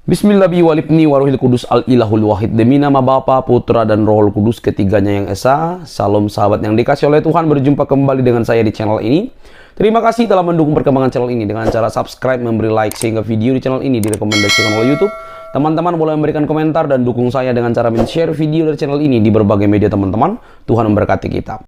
Bismillahirrahmanirrahim warohil kudus al-ilahul wahid. Demi nama Bapa, Putra, dan Rohul Kudus, ketiganya yang esa. Salam sahabat yang dikasih oleh Tuhan, berjumpa kembali dengan saya di channel ini. Terima kasih telah mendukung perkembangan channel ini dengan cara subscribe, memberi like, sehingga video di channel ini direkomendasikan oleh YouTube. Teman-teman boleh memberikan komentar dan dukung saya dengan cara men-share video dari channel ini di berbagai media teman-teman. Tuhan memberkati kita.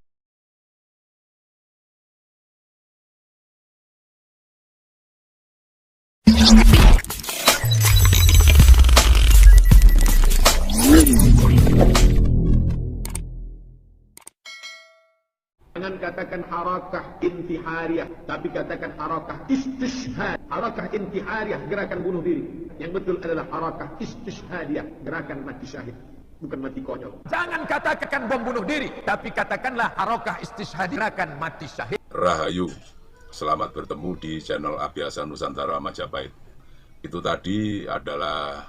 Jangan katakan harakah intihariyah, tapi katakan harakah istishhad. Harakah intihariyah, gerakan bunuh diri. Yang betul adalah harakah istishhadiyah, gerakan mati syahid, bukan mati konyol. Jangan katakan bom bunuh diri, tapi katakanlah harakah istishhadiyah, gerakan mati syahid. Rahayu, selamat bertemu di channel Abhyasa Nusantara Majapahit. Itu tadi adalah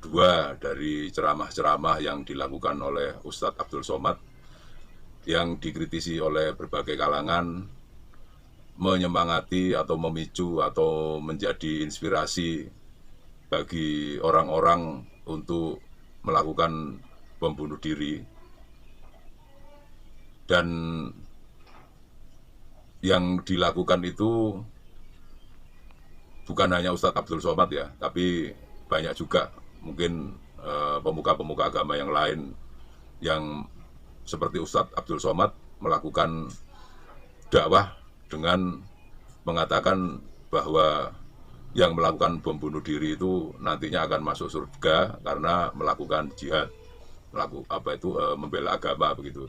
dua dari ceramah-ceramah yang dilakukan oleh Ustadz Abdul Somad yang dikritisi oleh berbagai kalangan, menyemangati atau memicu atau menjadi inspirasi bagi orang-orang untuk melakukan bom bunuh diri. Dan yang dilakukan itu bukan hanya Ustadz Abdul Somad ya, tapi banyak juga mungkin pemuka-pemuka agama yang lain yang seperti Ustadz Abdul Somad melakukan dakwah dengan mengatakan bahwa yang melakukan bom bunuh diri itu nantinya akan masuk surga karena melakukan jihad, membela agama begitu.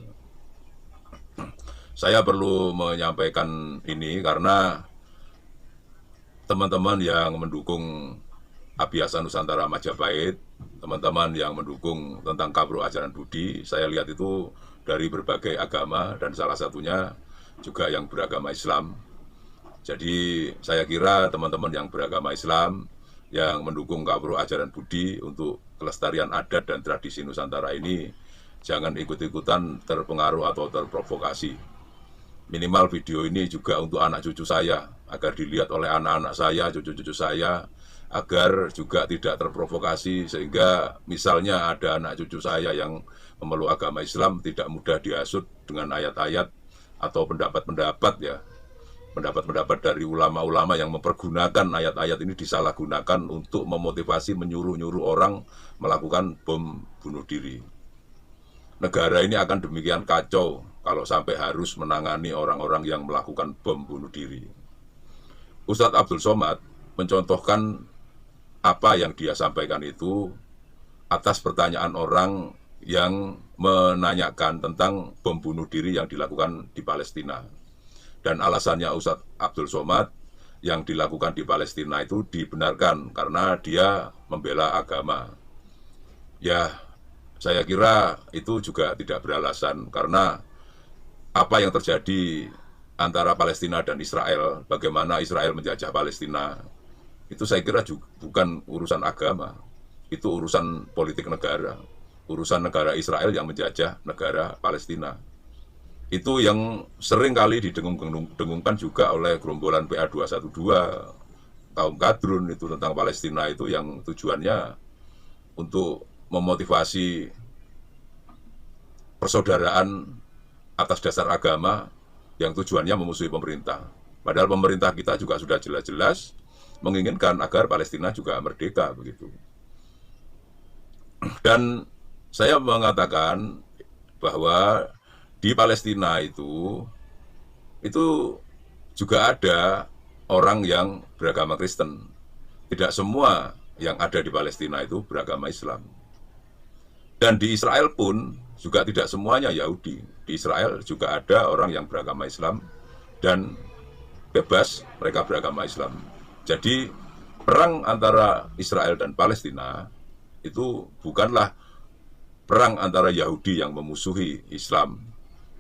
Saya perlu menyampaikan ini karena teman-teman yang mendukung Abhyasa Nusantara Majapahit, teman-teman yang mendukung tentang Kabruh Ajaran Budi, saya lihat itu dari berbagai agama dan salah satunya juga yang beragama Islam. Jadi saya kira teman-teman yang beragama Islam yang mendukung Kabruh Ajaran Budi untuk kelestarian adat dan tradisi Nusantara ini jangan ikut-ikutan terpengaruh atau terprovokasi. Minimal video ini juga untuk anak cucu saya, agar dilihat oleh anak-anak saya, cucu-cucu saya, agar juga tidak terprovokasi, sehingga misalnya ada anak cucu saya yang memeluk agama Islam tidak mudah dihasut dengan ayat-ayat atau pendapat-pendapat ya, pendapat-pendapat dari ulama-ulama yang mempergunakan ayat-ayat ini disalahgunakan untuk memotivasi, menyuruh-nyuruh orang melakukan bom bunuh diri. Negara ini akan demikian kacau kalau sampai harus menangani orang-orang yang melakukan bom bunuh diri. Ustadz Abdul Somad mencontohkan apa yang dia sampaikan itu atas pertanyaan orang yang menanyakan tentang bom bunuh diri yang dilakukan di Palestina. Dan alasannya Ustadz Abdul Somad yang dilakukan di Palestina itu dibenarkan karena dia membela agama. Ya, saya kira itu juga tidak beralasan karena apa yang terjadi antara Palestina dan Israel, bagaimana Israel menjajah Palestina, itu saya kira juga bukan urusan agama, itu urusan politik negara, urusan negara Israel yang menjajah negara Palestina. Itu yang sering kali didengung-dengungkan juga oleh gerombolan PA 212, kaum Kadrun itu tentang Palestina itu yang tujuannya untuk memotivasi persaudaraan atas dasar agama yang tujuannya memusuhi pemerintah. Padahal pemerintah kita juga sudah jelas-jelas menginginkan agar Palestina juga merdeka begitu. Dan saya mengatakan bahwa di Palestina itu juga ada orang yang beragama Kristen. Tidak semua yang ada di Palestina itu beragama Islam. Dan di Israel pun juga tidak semuanya Yahudi. Di Israel juga ada orang yang beragama Islam dan bebas mereka beragama Islam. Jadi perang antara Israel dan Palestina itu bukanlah perang antara Yahudi yang memusuhi Islam,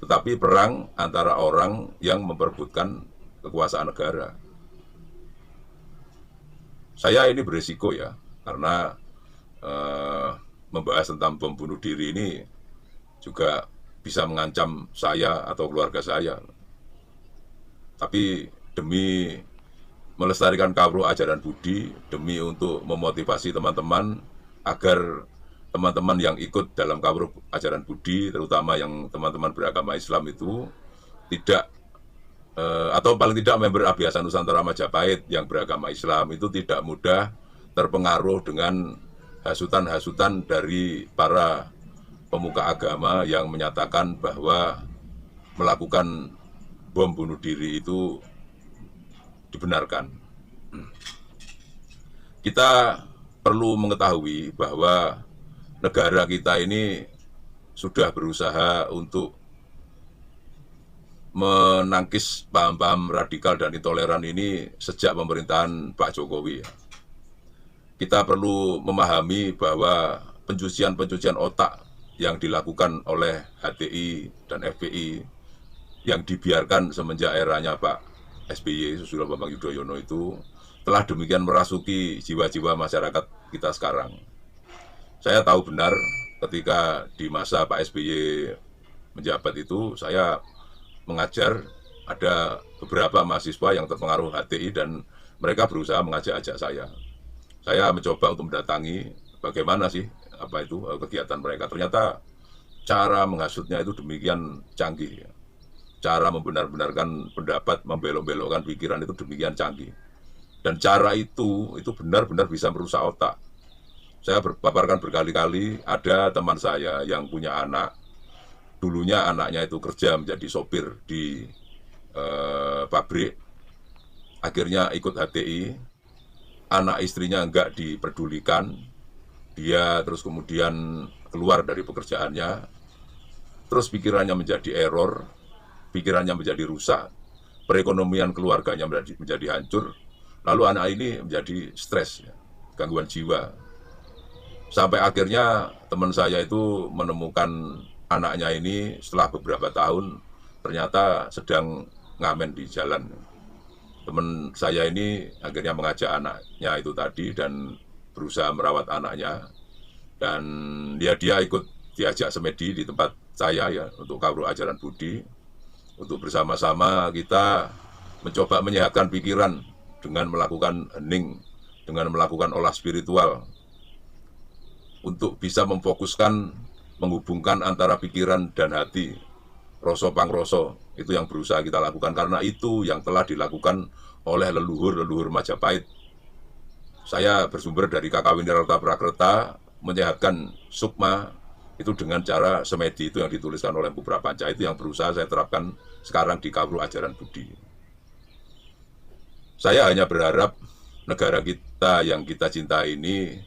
tetapi perang antara orang yang memperebutkan kekuasaan negara. Saya ini berisiko ya, karena membahas tentang bom bunuh diri ini juga bisa mengancam saya atau keluarga saya. Tapi demi melestarikan kawruh ajaran budi demi untuk memotivasi teman-teman agar teman-teman yang ikut dalam kawruh ajaran budi, terutama yang teman-teman beragama Islam itu tidak atau paling tidak member Abhiasa Nusantara Majapahit yang beragama Islam itu tidak mudah terpengaruh dengan hasutan-hasutan dari para pemuka agama yang menyatakan bahwa melakukan bom bunuh diri itu dibenarkan. Kita perlu mengetahui bahwa negara kita ini sudah berusaha untuk menangkis paham-paham radikal dan intoleran ini sejak pemerintahan Pak Jokowi. Kita perlu memahami bahwa pencucian-pencucian otak yang dilakukan oleh HTI dan FPI yang dibiarkan semenjak eranya Pak SBY Susilo Bambang Yudhoyono itu telah demikian merasuki jiwa-jiwa masyarakat kita sekarang. Saya tahu benar ketika di masa Pak SBY menjabat itu saya mengajar, ada beberapa mahasiswa yang terpengaruh HTI dan mereka berusaha mengajak-ajak saya. Saya mencoba untuk mendatangi bagaimana sih kegiatan mereka. Ternyata cara menghasutnya itu demikian canggih. Cara membenar-benarkan pendapat, membelok-belokkan pikiran itu demikian canggih. Dan cara itu benar-benar bisa merusak otak. Saya paparkan berkali-kali, ada teman saya yang punya anak. Dulunya anaknya itu kerja menjadi sopir di pabrik, akhirnya ikut HTI, anak istrinya enggak diperdulikan, dia terus kemudian keluar dari pekerjaannya, terus pikirannya menjadi error, pikirannya menjadi rusak, perekonomian keluarganya menjadi hancur, lalu anak ini menjadi stres, gangguan jiwa. Sampai akhirnya teman saya itu menemukan anaknya ini setelah beberapa tahun ternyata sedang ngamen di jalan. Teman saya ini akhirnya mengajak anaknya itu tadi dan berusaha merawat anaknya. Dan dia ikut diajak semedi di tempat saya ya untuk kawruh ajaran budi. Untuk bersama-sama kita mencoba menyehatkan pikiran dengan melakukan hening, dengan melakukan olah spiritual. Untuk bisa memfokuskan, menghubungkan antara pikiran dan hati, rasa pangroso, itu yang berusaha kita lakukan, karena itu yang telah dilakukan oleh leluhur-leluhur Majapahit. Saya bersumber dari Kakawin Wirarta Prakerta, menyehatkan sukma, itu dengan cara semedi itu yang dituliskan oleh Mpu Prapanca, itu yang berusaha saya terapkan sekarang di kawruh ajaran budi. Saya hanya berharap negara kita yang kita cintai ini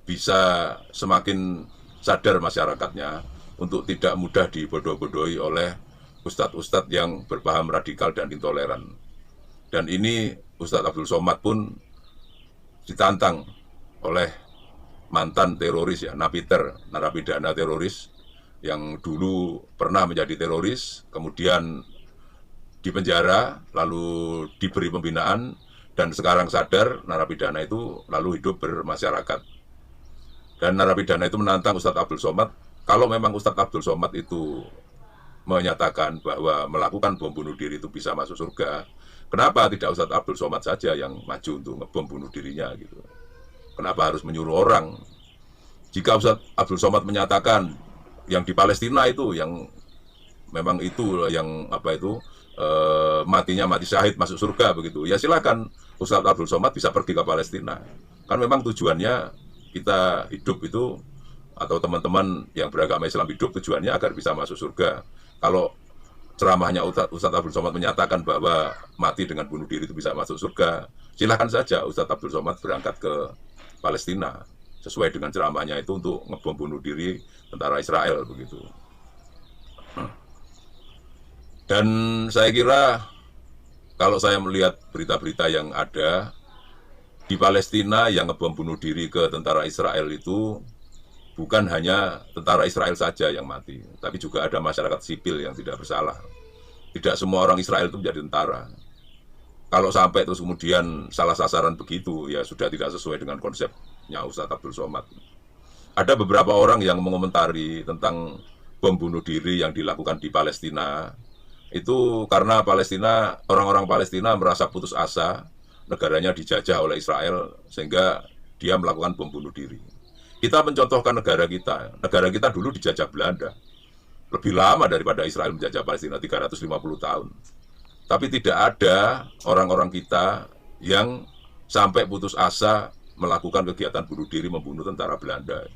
bisa semakin sadar masyarakatnya untuk tidak mudah dibodoh-bodohi oleh ustadz-ustadz yang berpaham radikal dan intoleran. Dan ini Ustadz Abdul Somad pun ditantang oleh mantan teroris ya, napiter, narapidana teroris yang dulu pernah menjadi teroris, kemudian dipenjara, lalu diberi pembinaan, dan sekarang sadar narapidana itu lalu hidup bermasyarakat. Dan narapidana itu menantang Ustadz Abdul Somad, kalau memang Ustadz Abdul Somad itu menyatakan bahwa melakukan bom bunuh diri itu bisa masuk surga, kenapa tidak Ustadz Abdul Somad saja yang maju untuk ngebom bunuh dirinya gitu? Kenapa harus menyuruh orang? Jika Ustadz Abdul Somad menyatakan yang di Palestina itu yang memang itu yang matinya mati syahid masuk surga begitu, ya silakan Ustadz Abdul Somad bisa pergi ke Palestina. Kan memang tujuannya kita hidup itu, atau teman-teman yang beragama Islam hidup tujuannya agar bisa masuk surga. Kalau ceramahnya Ustadz Abdul Somad menyatakan bahwa mati dengan bunuh diri itu bisa masuk surga, silakan saja Ustadz Abdul Somad berangkat ke Palestina sesuai dengan ceramahnya itu untuk ngebom bunuh diri tentara Israel begitu. Dan saya kira kalau saya melihat berita-berita yang ada di Palestina yang ngebom bunuh diri ke tentara Israel itu bukan hanya tentara Israel saja yang mati, tapi juga ada masyarakat sipil yang tidak bersalah. Tidak semua orang Israel itu menjadi tentara. Kalau sampai terus kemudian salah sasaran begitu, ya sudah tidak sesuai dengan konsepnya Ustadz Abdul Somad. Ada beberapa orang yang mengomentari tentang bom bunuh diri yang dilakukan di Palestina, itu karena orang-orang Palestina merasa putus asa, negaranya dijajah oleh Israel, sehingga dia melakukan bom bunuh diri. Kita mencontohkan negara kita dulu dijajah Belanda, lebih lama daripada Israel menjajah Palestina, 350 tahun. Tapi tidak ada orang-orang kita yang sampai putus asa melakukan kegiatan bunuh diri, membunuh tentara Belanda.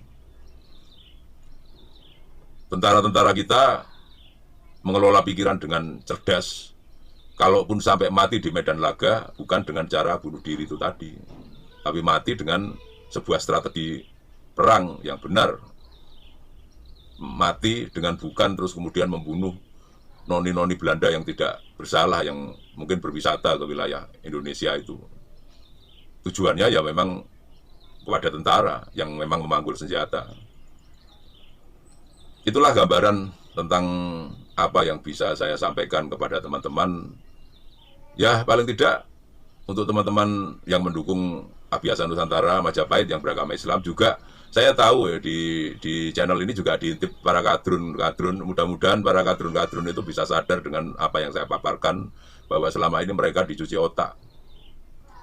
Tentara-tentara kita mengelola pikiran dengan cerdas. Kalaupun sampai mati di medan laga, bukan dengan cara bunuh diri itu tadi, tapi mati dengan sebuah strategi perang yang benar. Mati dengan bukan terus kemudian membunuh noni-noni Belanda yang tidak bersalah, yang mungkin berwisata ke wilayah Indonesia itu. Tujuannya ya memang kepada tentara yang memang memanggul senjata. Itulah gambaran tentang apa yang bisa saya sampaikan kepada teman-teman. Ya, paling tidak untuk teman-teman yang mendukung Abiyasa Nusantara Majapahit yang beragama Islam juga, saya tahu ya di channel ini juga diintip para kadrun. Mudah-mudahan para kadrun itu bisa sadar dengan apa yang saya paparkan, bahwa selama ini mereka dicuci otak.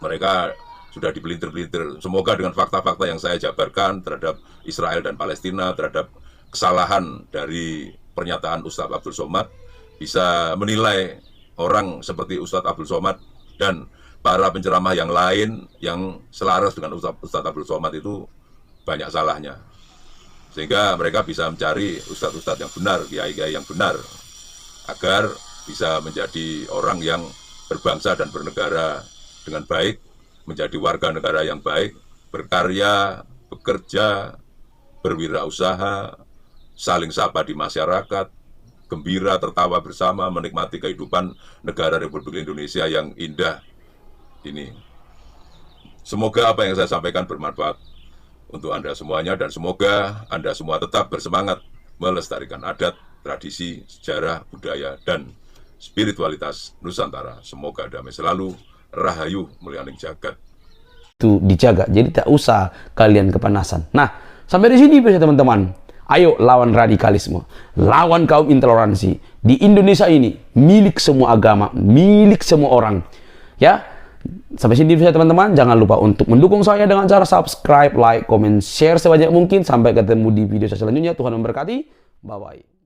Mereka sudah dipelintir-pelintir. Semoga dengan fakta-fakta yang saya jabarkan terhadap Israel dan Palestina, terhadap kesalahan dari pernyataan Ustadz Abdul Somad, bisa menilai orang seperti Ustadz Abdul Somad dan para penceramah yang lain yang selaras dengan Ustadz Abdul Somad itu banyak salahnya. Sehingga mereka bisa mencari ustadz-ustadz yang benar, kiai-kiai yang benar, agar bisa menjadi orang yang berbangsa dan bernegara dengan baik, menjadi warga negara yang baik, berkarya, bekerja, berwirausaha, saling sapa di masyarakat, gembira, tertawa bersama, menikmati kehidupan negara Republik Indonesia yang indah ini. Semoga apa yang saya sampaikan bermanfaat untuk Anda semuanya, dan semoga Anda semua tetap bersemangat melestarikan adat, tradisi, sejarah, budaya, dan spiritualitas Nusantara. Semoga damai selalu, rahayu mulianing jagat. Itu dijaga, jadi tak usah kalian kepanasan. Nah, sampai di sini ya teman-teman. Ayo lawan radikalisme, lawan kaum intoleransi. Di Indonesia ini milik semua agama, milik semua orang. Ya, sampai sini ya teman-teman. Jangan lupa untuk mendukung saya dengan cara subscribe, like, comment, share sebanyak mungkin. Sampai ketemu di video saya selanjutnya. Tuhan memberkati. Bye-bye.